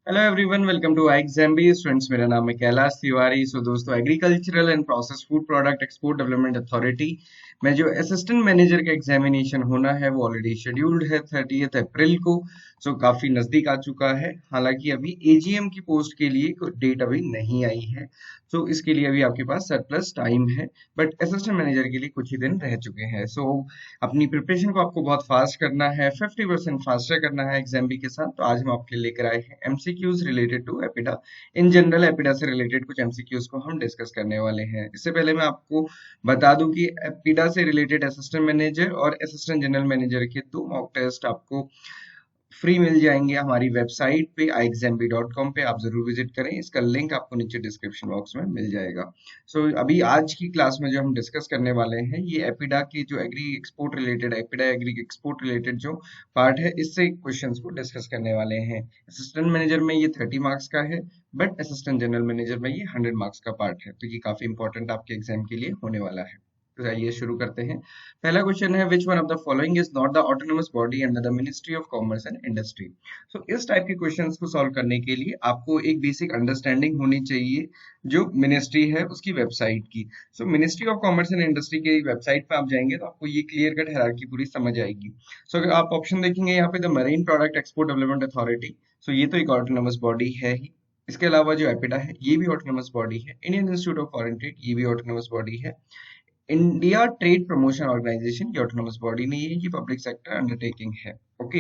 Hello everyone, welcome to एग्जाम्बी students. मेरा नाम है कैलाश तिवारी। दोस्तों, agricultural and process food product export development authority में जो असिस्टेंट मैनेजर का एग्जामिनेशन होना है वो ऑलरेडी शेड्यूल्ड है 30 अप्रैल को। काफी नजदीक आ चुका है। हालांकि अभी एजीएम की पोस्ट के लिए कोई डेट अभी नहीं आई है। इसके लिए अभी आपके पास सरप्लस टाइम है। बट असिस्टेंट मैनेजर के लिए कुछ ही दिन रह चुके हैं। अपनी प्रिपरेशन को आपको बहुत फास्ट करना है, 50% फास्टर करना है एग्जाम बी के साथ। तो आज हम आपके लिए लेकर आए हैं MCQs related to APEDA. In general APEDA से रिलेटेड कुछ एमसीक्यूज को हम डिस्कस करने वाले हैं। इससे पहले मैं आपको बता दूं कि एपिडा से रिलेटेड असिस्टेंट मैनेजर और असिस्टेंट जनरल मैनेजर के 2 मॉक टेस्ट आपको फ्री मिल जाएंगे हमारी वेबसाइट पे iexambi.com पे। आप जरूर विजिट करें। इसका लिंक आपको नीचे डिस्क्रिप्शन बॉक्स में मिल जाएगा। अभी आज की क्लास में जो हम डिस्कस करने वाले हैं ये एपिडा की जो agree export related APEDA agree export related जो पार्ट है इससे क्वेश्चंस को डिस्कस करने वाले हैं। असिस्टेंट मैनेजर में ये 30 मार्क्स का है, बट असिस्टेंट जनरल मैनेजर में ये 100 मार्क्स का पार्ट है। तो ये काफी इंपॉर्टेंट आपके एग्जाम के लिए होने वाला है। तो आइए शुरू करते हैं। पहला क्वेश्चन है, which one of the following is not the autonomous body under the ministry of commerce and industry. इस टाइप के क्वेश्चंस को सॉल्व करने के लिए आपको एक बेसिक अंडरस्टैंडिंग होनी चाहिए जो मिनिस्ट्री है उसकी वेबसाइट की। Ministry of commerce and industry की वेबसाइट पे आप जाएंगे तो आपको ये क्लियर कट हायरार्की पूरी समझ आएगी। अगर आप ऑप्शन देखेंगे यहाँ पे the marine product export development authority, ये तो एक ऑटोनोमस बॉडी है ही। इसके अलावा जो एपिडा है ये भी ऑटोनोमस बॉडी है। Indian institute of foreign trade ये भी ऑटोनोमस बॉडी है। इंडिया ट्रेड प्रमोशन ऑर्गेनाइजेशन ये ऑटोनोमस बॉडी नहीं है, ये पब्लिक सेक्टर अंडरटेकिंग है। ओके,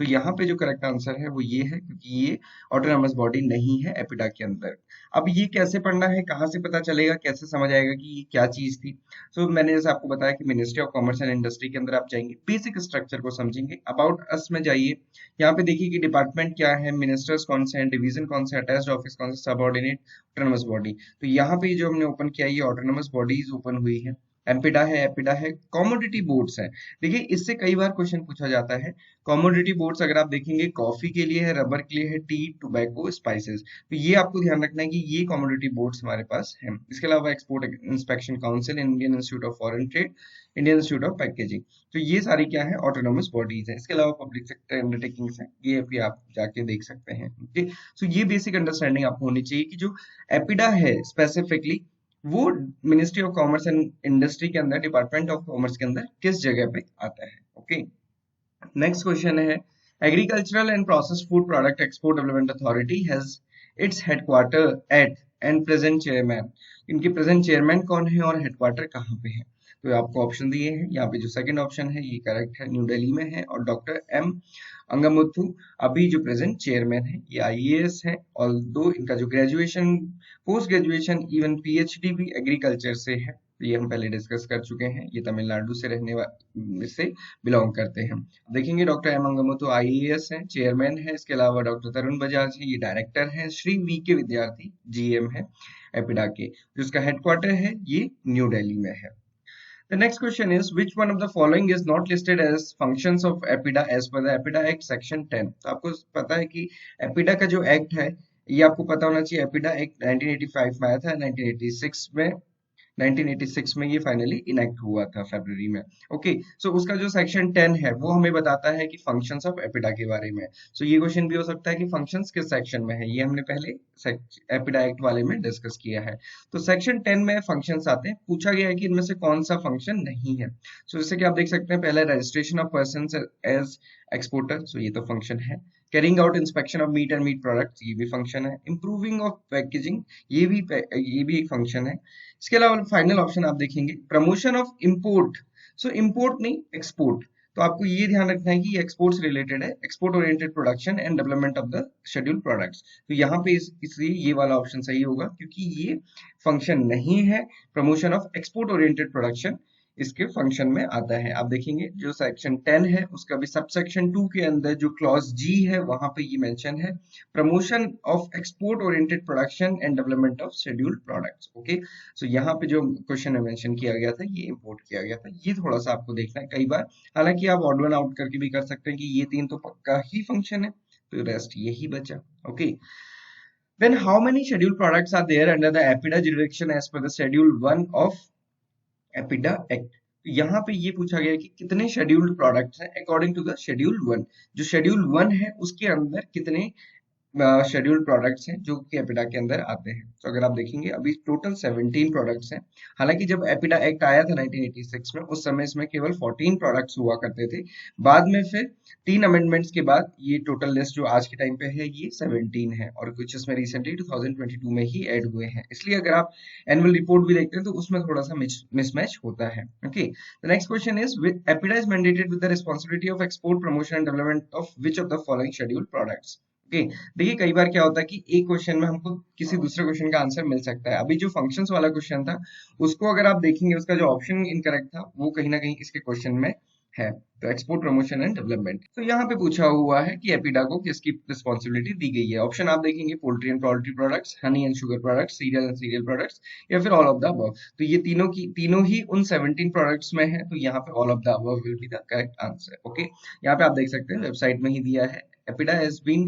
यहाँ पे जो करेक्ट आंसर है वो ये है, क्योंकि ये ऑटोनोमस बॉडी नहीं है एपिडा के अंदर। अब ये कैसे पढ़ना है, कहाँ से पता चलेगा, कैसे समझ आएगा कि ये क्या चीज थी। मैंने जैसे आपको बताया कि ministry of commerce and industry के अंदर आप जाएंगे, बेसिक स्ट्रक्चर को समझेंगे। अबाउट अस में जाइए, यहाँ पे देखिए कि डिपार्टमेंट क्या है, मिनिस्टर्स कौन से हैं, डिवीजन कौन से, अटैच्ड ऑफिस कौन सा, सबऑर्डिनेट, ऑटोनोमस बॉडी। तो यहाँ पे जो हमने ओपन किया ये ऑटोनोमस बॉडीज ओपन हुई है। एपिडा है, कॉमोडिटी बोर्ड्स है। देखिए इससे कई बार क्वेश्चन पूछा जाता है। कॉमोडिटी बोर्ड्स अगर आप देखेंगे, कॉफी के लिए है, रबर के लिए है, टी, टोबैको, स्पाइसेस। तो ये आपको ध्यान रखना है कि ये कॉमोडिटी बोर्ड्स हमारे पास हैं। इसके अलावा export inspection council, Indian institute of foreign trade, Indian institute of packaging. तो ये सारी क्या है, ऑटोनोमस बॉडीज है। इसके अलावा पब्लिक सेक्टर अंडरटेकिंग्स है, ये भी आप जाके देख सकते हैं। ओके, ये बेसिक अंडरस्टैंडिंग आपको होनी चाहिए कि जो एपिडा है स्पेसिफिकली वो ministry of commerce and industry के अंदर, डिपार्टमेंट ऑफ कॉमर्स के अंदर किस जगह पे आता है। ओके, नेक्स्ट क्वेश्चन है, agricultural and process food product export development authority has its headquarter at and present chairman. इनके प्रेजेंट चेयरमैन कौन है और हेडक्वार्टर कहाँ पे है। तो आपको ऑप्शन दिए हैं यहाँ पे। जो सेकंड ऑप्शन है ये करेक्ट है, न्यू दिल्ली में है। और डॉक्टर एम अंगमुथु अभी जो प्रेजेंट चेयरमैन है ये आईएएस है। और दो इनका जो graduation, post graduation, even PhD भी एग्रीकल्चर से है। ये हम पहले डिस्कस कर चुके हैं। ये तमिलनाडु से रहने वाले से बिलोंग करते हैं। देखेंगे डॉक्टर एम अंगमुथु आईएएस है, चेयरमैन है। इसके अलावा डॉक्टर तरुण बजाज है, ये डायरेक्टर है। श्री वी के विद्यार्थी जीएम है एपिडा के, जिसका हेडक्वार्टर है ये न्यू दिल्ली में है। The next question is, which one of the following is not listed as functions of EPIDA as per the EPIDA Act Section 10? तो आपको पता है कि एपिडा का जो एक्ट है ये आपको पता होना चाहिए। एपिडा एक्ट 1985 में आया था, 1986 में ये फाइनली इनेक्ट हुआ था फरवरी में। ओके, उसका जो सेक्शन 10 है वो हमें बताता है कि फंक्शंस ऑफ एपिडा के बारे में। ये क्वेश्चन भी हो सकता है कि फंक्शंस किस सेक्शन में है, ये हमने पहले एपिडा एक्ट वाले में डिस्कस किया है। तो सेक्शन 10 में फंक्शंस आते हैं। पूछा गया है कि इनमें से कौन सा फंक्शन नहीं है। जैसे कि आप देख सकते हैं, पहले registration of person as exporter, ये तो फंक्शन है। Carrying out inspection of meat and meat products, ये भी फंक्शन है। इंप्रूविंग ऑफ पैकेजिंग, ये भी एक फंक्शन है। इसके अलावा फाइनल ऑप्शन आप देखेंगे, प्रमोशन ऑफ इंपोर्ट। इंपोर्ट नहीं, एक्सपोर्ट। तो आपको ये ध्यान रखना है कि ये एक्सपोर्ट से रिलेटेड है, export oriented production and development of the scheduled products. तो यहाँ पे इसलिए ये वाला ऑप्शन सही होगा, क्योंकि ये फंक्शन नहीं है। Promotion of export oriented production इसके फंक्शन में आता है। आप देखेंगे जो सेक्शन 10 है उसका भी सब सेक्शन 2 के अंदर जो क्लॉज जी है वहां पे ये मेंशन है, promotion of export oriented production and development of scheduled products. Okay, यहाँ पे जो क्वेश्चन में मेंशन किया गया था ये इंपोर्ट किया गया था। ये थोड़ा सा आपको देखना है कई बार। हालांकि आप ऑड वन आउट करके भी कर सकते हैं कि ये 3 तो पक्का ही फंक्शन है, तो रेस्ट यही बचा। Okay, then how many scheduled products are there under the APIDA jurisdiction as per the schedule 1 of APEDA act. यहाँ पे ये पूछा गया कि कितने शेड्यूल्ड प्रोडक्ट्स हैं अकॉर्डिंग टू द शेड्यूल 1। जो शेड्यूल 1 है उसके अंदर कितने शेड्यूल्ड प्रोडक्ट्स हैं जो कि एपिडा के अंदर आते हैं। तो अगर आप देखेंगे अभी टोटल 17 प्रोडक्ट्स हैं। हालांकि जब एपिडा एक्ट आया था 1986 में, उस समय इसमें केवल 14 प्रोडक्ट्स हुआ करते थे। बाद में फिर 3 अमेंडमेंट्स के बाद ये टोटल लिस्ट जो आज के टाइम पे है ये 17 है, और कुछ इसमें रिसेंटली 2022 में ही ऐड हुए हैं। इसलिए अगर आप एनुअल रिपोर्ट भी देखते हैं तो उसमें थोड़ा सा मिसमैच होता है। Okay, the next question is APEDA is mandated with the responsibility of export promotion and development of which of the following scheduled products. Okay, देखिए कई बार क्या होता है कि एक क्वेश्चन में हमको किसी दूसरे क्वेश्चन का आंसर मिल सकता है। अभी जो फंक्शंस वाला क्वेश्चन था उसको अगर आप देखेंगे, उसका जो ऑप्शन इनकरेक्ट था वो कहीं ना कहीं इसके क्वेश्चन में है। तो एक्सपोर्ट प्रमोशन एंड डेवलपमेंट, तो यहाँ पे पूछा हुआ है कि एपिडा को किसकी रिस्पॉन्सिबिलिटी दी गई है। ऑप्शन आप देखेंगे poultry and poultry products, honey and sugar products, serial and serial products, या फिर ऑल ऑफ द अबव। तो ये तीनों ही उन 17 प्रोडक्ट्स में है, तो यहाँ पे all of the above will be the correct answer. Okay, यहाँ पे आप देख सकते हैं वेबसाइट में ही दिया है, APEDA has been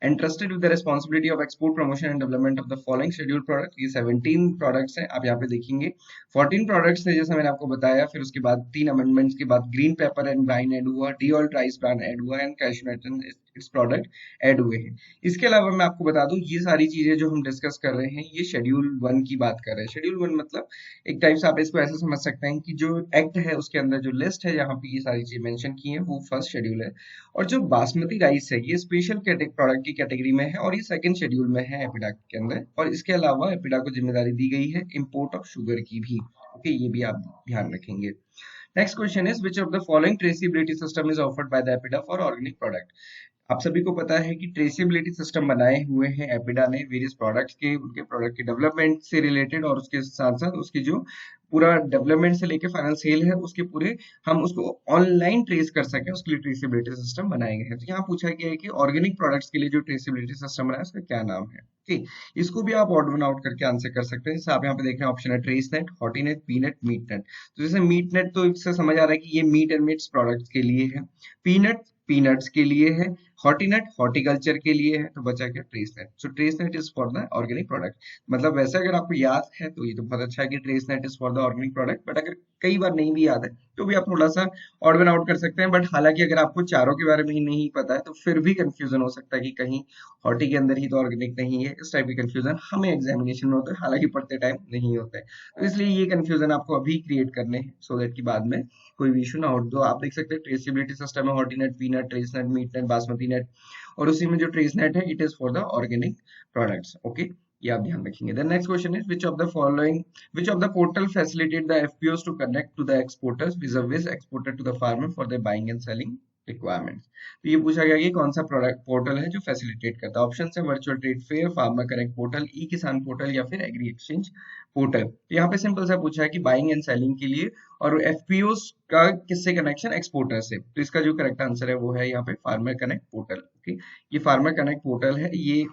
entrusted with the responsibility of export promotion and development of the following scheduled product। ये 17 प्रोडक्ट्स हैं, आप यहाँ पे देखेंगे 14 प्रोडक्ट्स थे जैसा मैंने आपको बताया, फिर उसके बाद 3 अमेंडमेंट्स के बाद green pepper and wine add हुआ, de oil rice brand add हुआ and cashew nut and its product add हुए हैं। इसके अलावा मैं आपको बता दूं ये सारी चीजें जो हम डिस्कस कर रहे हैं ये शेड्यूल 1 की बात कर रहे हैं। शेड्यूल 1 मतलब एक टाइप से आप इसको ऐसे समझ सकते हैं कि जो एक्ट है उसके अंदर जो लिस्ट है जहाँ पे ये सारी चीजें मेंशन की हैं वो फर्स्ट शेड्यूल है। और जो बासमती राइस है ये स्पेशल प्रोडक्ट की कैटेगरी में है और ये सेकंड शेड्यूल में है एपिडा के अंदर। और इसके अलावा एपिडा को जिम्मेदारी दी गई है इंपोर्ट ऑफ शुगर की भी। ओके, ये भी आप ध्यान रखेंगे। Next question is which of the following traceability system is offered by the APEDA for organic product. आप सभी को पता है कि ट्रेसेबिलिटी सिस्टम बनाए हुए हैं एपिडा ने वेरियस प्रोडक्ट्स के, उनके प्रोडक्ट के डेवलपमेंट से रिलेटेड, और उसके साथ साथ उसकी जो पूरा डेवलपमेंट से लेके फाइनल सेल है उसके पूरे हम उसको ऑनलाइन ट्रेस कर सके, उसके लिए ट्रेसेबिलिटी सिस्टम बनाए गए हैं। तो यहाँ पूछा गया है कि ऑर्गेनिक प्रोडक्ट्स के लिए जो ट्रेसेबिलिटी सिस्टम बनाया उसका क्या नाम है। ठीक, इसको भी आप ऑड वन आउट करके आंसर कर सकते हैं। जैसे आप यहाँ पे देख रहे हैं ऑप्शन है trace net, hortinet, peanet, meat net. तो जैसे मीट नेट तो इससे समझ आ रहा है कि ये मीट एंड मीट्स प्रोडक्ट्स के लिए है, पीनट पीनट्स के लिए है, हॉटीनेट हॉर्टिकल्चर के लिए है, तो बचा क्या trace net. So trace net is for the organic product. मतलब वैसे अगर आपको याद है तो ये तो बहुत अच्छा है कि trace net is for the organic product, but अगर कई बार नहीं भी याद है तो भी आप थोड़ा सा ऑड वन आउट कर सकते हैं। बट हालांकि अगर आपको चारों के बारे में ही नहीं पता है तो फिर भी कंफ्यूजन हो सकता है कि कहीं हॉर्टी के अंदर ही तो ऑर्गेनिक नहीं है। इस टाइप की कंफ्यूजन हमें एग्जामिनेशन में होता है, हालांकि पढ़ते टाइम नहीं होता है। तो इसलिए ये कंफ्यूजन आपको अभी क्रिएट करने हैं सो दैट की बाद में कोई भी इशू ना हो। तो आप देख सकते हैं ट्रेसेबिलिटी सिस्टम है hortinet, peanut, trace net, meat net, basmati net, और उसी में जो ट्रेस नेट है it is for the organic products. Okay, ये आप ध्यान रखेंगे। The next question is which of the portal facilitate the FPOs to connect to the exporters vis-a-vis exporter to the farmer for their buying and selling requirements. तो ये पूछा गया कि कौन सा प्रोडक्ट पोर्टल है जो फैसिलिटेट करता है। ऑप्शन है virtual trade fair, farmer connect portal, e Kisan portal, या फिर एग्री एक्सचेंज पोर्टल। तो यहाँ पे सिंपल सा पूछा है कि बाइंग एंड सेलिंग के लिए, और एफपीओ का किससे कनेक्शन, एक्सपोर्टर से। तो इसका जो करेक्ट आंसर है वो है यहाँ पे फार्मर कनेक्ट पोर्टल। ओके, ये फार्मर कनेक्ट पोर्टल है। ये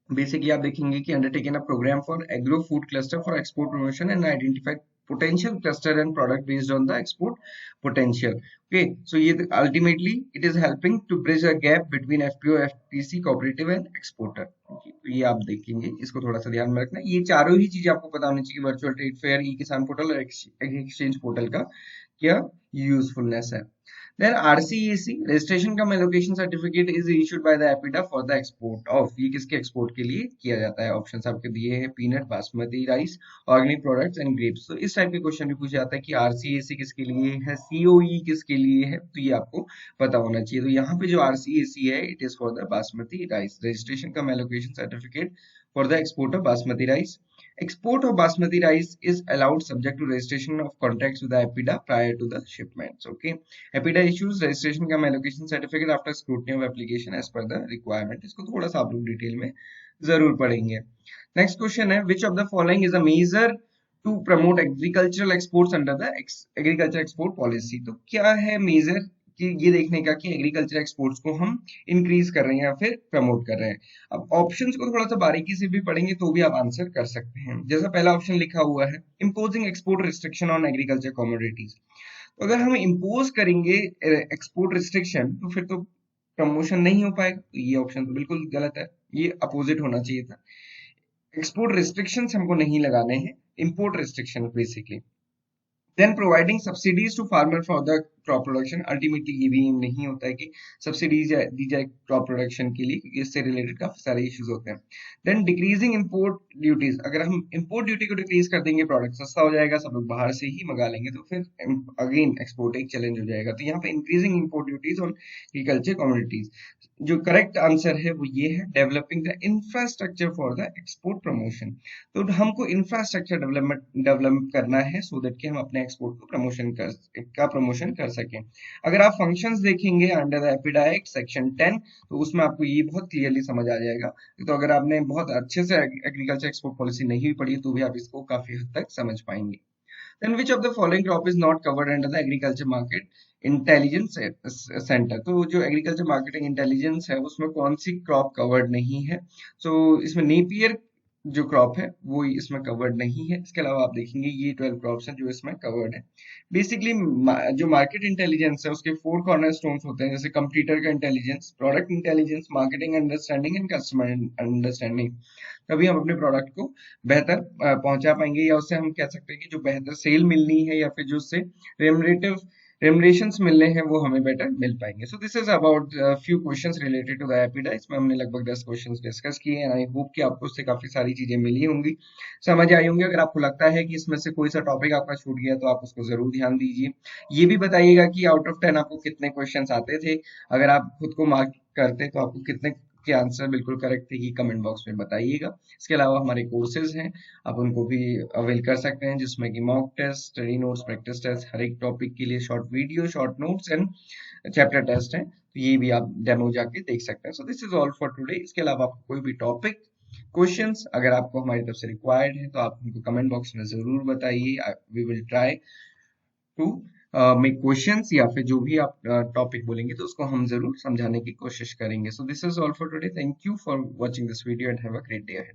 बेसिकली आप देखेंगे कि undertaken a programme for agro food cluster for export promotion and identified potential cluster and product based on the export potential। okay, so ये ultimately it is helping to bridge a gap between FPO, FPC, cooperative and exporter। okay, तो ये आप देखेंगे, इसको थोड़ा सा ध्यान में रखना। ये चारों ही चीजें आपको पता होनी चाहिए, वर्चुअल ट्रेड फेयर, ई किसान पोर्टल और एक्सचेंज पोर्टल का क्या यूजफुलनेस है। Then RCEC registration cum allocation certificate is issued by the APIDA for the export of, ये किसके एक्सपोर्ट के लिए किया जाता है। ऑप्शंस आपके दिए हैं peanut, basmati rice, organic products and grapes. तो इस टाइप के क्वेश्चन भी पूछा जाता है कि RCEC किसके लिए है, COE किसके लिए है, तो ये आपको पता होना चाहिए। तो यहाँ पे जो RCEC है it is for the basmati rice, registration come allocation certificate for the export of basmati rice. Export of basmati rice is allowed subject to registration of contracts with the APIDA prior to the shipments। Okay, APIDA issues registration cum allocation certificate after scrutiny of application as per the requirement। इसको थोड़ा सा आप लोग detail में जरूर पढ़ेंगे। Next question है which of the following is a measure to promote agricultural exports under the agriculture export policy। तो क्या है मेजर कि ये देखने का कि एग्रीकल्चर एक्सपोर्ट्स को हम इंक्रीज कर रहे हैं या फिर प्रमोट कर रहे हैं। अब ऑप्शंस को थोड़ा सा बारीकी से भी पढ़ेंगे तो भी आप आंसर कर सकते हैं। जैसा पहला ऑप्शन लिखा हुआ है imposing export restriction on agriculture commodities. तो अगर हम इम्पोज करेंगे एक्सपोर्ट रिस्ट्रिक्शन तो फिर तो प्रमोशन नहीं हो पाएगा। तो ये ऑप्शन तो बिल्कुल गलत है, ये अपोजिट होना चाहिए था। एक्सपोर्ट रिस्ट्रिक्शन हमको नहीं लगाने हैं, import restriction basically. Then providing subsidies to farmer crop production. Ultimately ये भी एम नहीं होता है कि सब्सिडीज दी जाए क्रॉप प्रोडक्शन के लिए, क्योंकि इससे रिलेटेड काफी सारे इश्यूज होते हैं। देन डिक्रीजिंग इंपोर्ट ड्यूटीज, अगर हम इंपोर्ट ड्यूटी को डिक्रीज कर देंगे, प्रोडक्ट सस्ता हो जाएगा, सब लोग बाहर से ही मंगा लेंगे, तो फिर अगेन एक्सपोर्ट एक चैलेंज हो जाएगा। तो यहाँ पे increasing import duties on agriculture commodities. जो करेक्ट आंसर है वो ये है, developing the infrastructure for the export promotion. तो हमको इंफ्रास्ट्रक्चर डेवलप करना है सो दैट कि हम अपने एक्सपोर्ट को प्रमोशन कर सकें। अगर आप फंक्शंस देखेंगे अंडर द एपिडाइट सेक्शन 10, तो उसमें आपको ये बहुत क्लियरली समझ आ जाएगा। तो अगर आपने बहुत अच्छे से एग्रीकल्चर एक्सपोर्ट पॉलिसी नहीं भी पढ़ी तो भी आप इसको काफी हद तक समझ पाएंगे। Then which of the following crop is not covered under the agriculture market intelligence centre? तो जो एग्रीकल्चर मार्केटिंग इंटेलिजेंस है उसमें कौन सी क्रॉप कवर्ड नहीं है? इसमें नेपियर जो क्रॉप है वो इसमें कवर्ड नहीं है। इसके अलावा आप देखेंगे ये 12 क्रॉप्स हैं जो इसमें कवर्ड है। बेसिकली जो मार्केट इंटेलिजेंस है उसके 4 कॉर्नर स्टोन्स होते हैं, जैसे कंप्यूटर का intelligence, product intelligence, marketing understanding and customer understanding. तभी हम अपने प्रोडक्ट को बेहतर पहुंचा पाएंगे, या उससे हम कह सकते हैं कि जो बेहतर सेल मिलनी है या फिर जो उससे रेमरेशंस मिलने हैं वो हमें बेटर मिल पाएंगे। So this is about few questions related to the APEDA. इसमें हमने लगभग 10 क्वेश्चंस डिस्कस किए हैं। आई होप कि आपको उससे काफी सारी चीजें मिली होंगी, समझ आई होंगी। अगर आपको लगता है कि इसमें से कोई सा टॉपिक आपका छूट गया तो आप उसको जरूर ध्यान दीजिए। ये भी बताइएगा कि आउट ऑफ 10 आपको कितने क्वेश्चंस आते थे। अगर आप खुद को मार्क करते तो आपको कितने के आंसर बिल्कुल करेक्ट थे, ये कमेंट बॉक्स में बताइएगा। इसके अलावा हमारे कोर्सेज हैं, आप उनको भी अवेल कर सकते हैं, जिसमें कि mock test, study notes, practice test, हर एक टॉपिक के लिए short video, short notes and chapter test हैं। तो ये भी आप डेमो जाके देख सकते हैं। सो this is all for today. इसके अलावा आपको कोई भी टॉपिक क्वेश्चंस अगर आपको हमारी तरफ से रिक्वायर्ड है तो आप उनको कमेंट बॉक्स में जरूर बताइए। We will try to make questions, या फिर जो भी आप टॉपिक बोलेंगे तो उसको हम जरूर समझाने की कोशिश करेंगे। सो this is all for today. Thank you for watching this video and have a great day ahead.